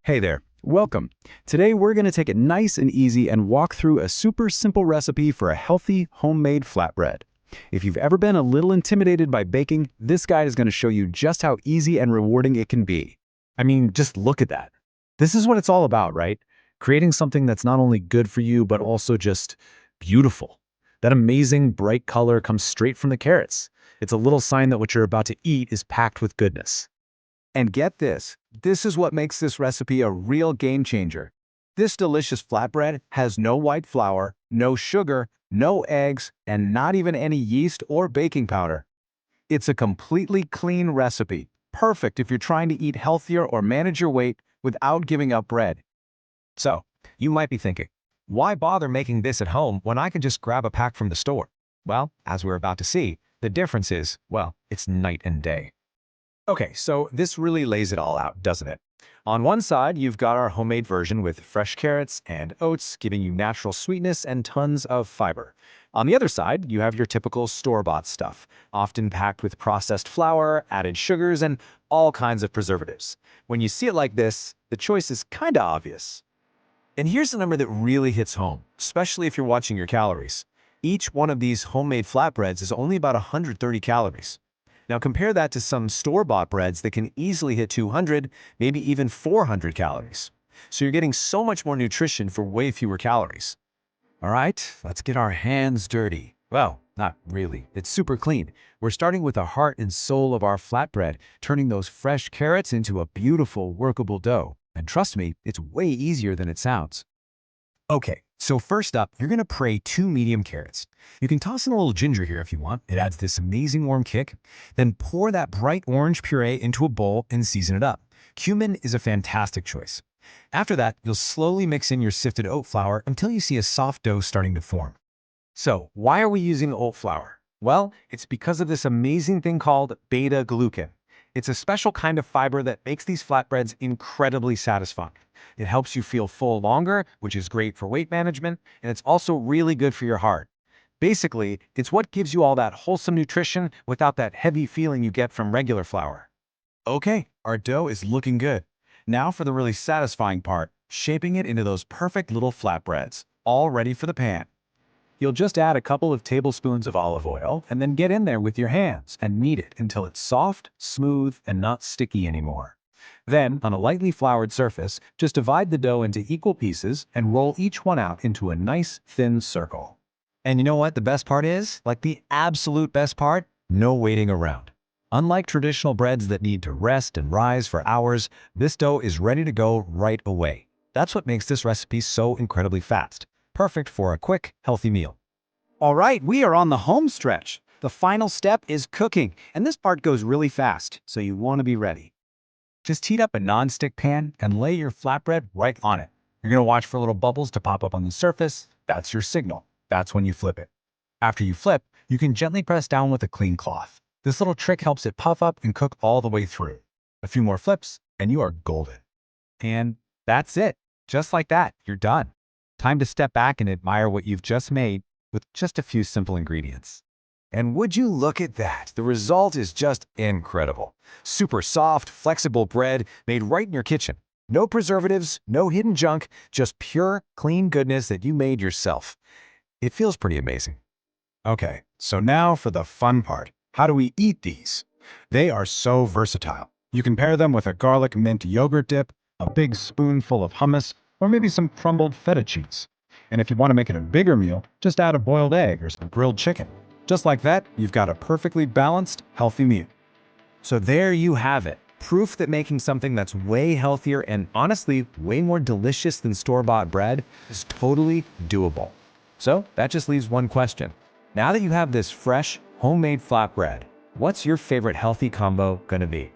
Hey there, welcome. Today we're going to take it nice and easy and walk through a super simple recipe for a healthy homemade flatbread. If you've ever been a little intimidated by baking, this guide is going to show you just how easy and rewarding it can be. I mean, just look at that. This is what it's all about, right? Creating something that's not only good for you, but also just beautiful. That amazing bright color comes straight from the carrots. It's a little sign that what you're about to eat is packed with goodness. And get this is what makes this recipe a real game changer. This delicious flatbread has no white flour, no sugar, no eggs, and not even any yeast or baking powder. It's a completely clean recipe, perfect if you're trying to eat healthier or manage your weight without giving up bread. So, you might be thinking, why bother making this at home when I can just grab a pack from the store? Well, as we're about to see, the difference is, well, it's night and day. Okay, so this really lays it all out, doesn't it? On one side, you've got our homemade version with fresh carrots and oats, giving you natural sweetness and tons of fiber. On the other side, you have your typical store-bought stuff, often packed with processed flour, added sugars, and all kinds of preservatives. When you see it like this, the choice is kinda obvious. And here's the number that really hits home, especially if you're watching your calories. Each one of these homemade flatbreads is only about 130 calories. Now compare that to some store-bought breads that can easily hit 200, maybe even 400 calories. So you're getting so much more nutrition for way fewer calories. All right, let's get our hands dirty. Well, not really. It's super clean. We're starting with the heart and soul of our flatbread, turning those fresh carrots into a beautiful, workable dough. And trust me, it's way easier than it sounds. Okay, so first up, you're gonna puree 2 medium carrots. You can toss in a little ginger here if you want. It adds this amazing warm kick. Then pour that bright orange puree into a bowl and season it up. Cumin is a fantastic choice. After that, you'll slowly mix in your sifted oat flour until you see a soft dough starting to form. So, why are we using oat flour? Well, it's because of this amazing thing called beta-glucan. It's a special kind of fiber that makes these flatbreads incredibly satisfying. It helps you feel full longer, which is great for weight management, and it's also really good for your heart. Basically, it's what gives you all that wholesome nutrition without that heavy feeling you get from regular flour. Okay, our dough is looking good. Now for the really satisfying part, shaping it into those perfect little flatbreads, all ready for the pan. You'll just add a couple of tablespoons of olive oil and then get in there with your hands and knead it until it's soft, smooth, and not sticky anymore. Then, on a lightly floured surface, just divide the dough into equal pieces and roll each one out into a nice, thin circle. And you know what the best part is? Like the absolute best part? No waiting around. Unlike traditional breads that need to rest and rise for hours, this dough is ready to go right away. That's what makes this recipe so incredibly fast. Perfect for a quick, healthy meal. All right, we are on the home stretch. The final step is cooking, and this part goes really fast, so you want to be ready. Just heat up a non-stick pan and lay your flatbread right on it. You're going to watch for little bubbles to pop up on the surface. That's your signal. That's when you flip it. After you flip, you can gently press down with a clean cloth. This little trick helps it puff up and cook all the way through. A few more flips, and you are golden. And that's it. Just like that, you're done. Time to step back and admire what you've just made with just a few simple ingredients. And would you look at that? The result is just incredible. Super soft, flexible bread made right in your kitchen. No preservatives, no hidden junk, just pure, clean goodness that you made yourself. It feels pretty amazing. Okay, so now for the fun part. How do we eat these? They are so versatile. You can pair them with a garlic mint yogurt dip, a big spoonful of hummus, or maybe some crumbled feta cheese. And if you want to make it a bigger meal, just add a boiled egg or some grilled chicken. Just like that, you've got a perfectly balanced, healthy meal. So there you have it. Proof that making something that's way healthier and honestly way more delicious than store-bought bread is totally doable. So that just leaves one question. Now that you have this fresh, homemade flatbread, what's your favorite healthy combo gonna be?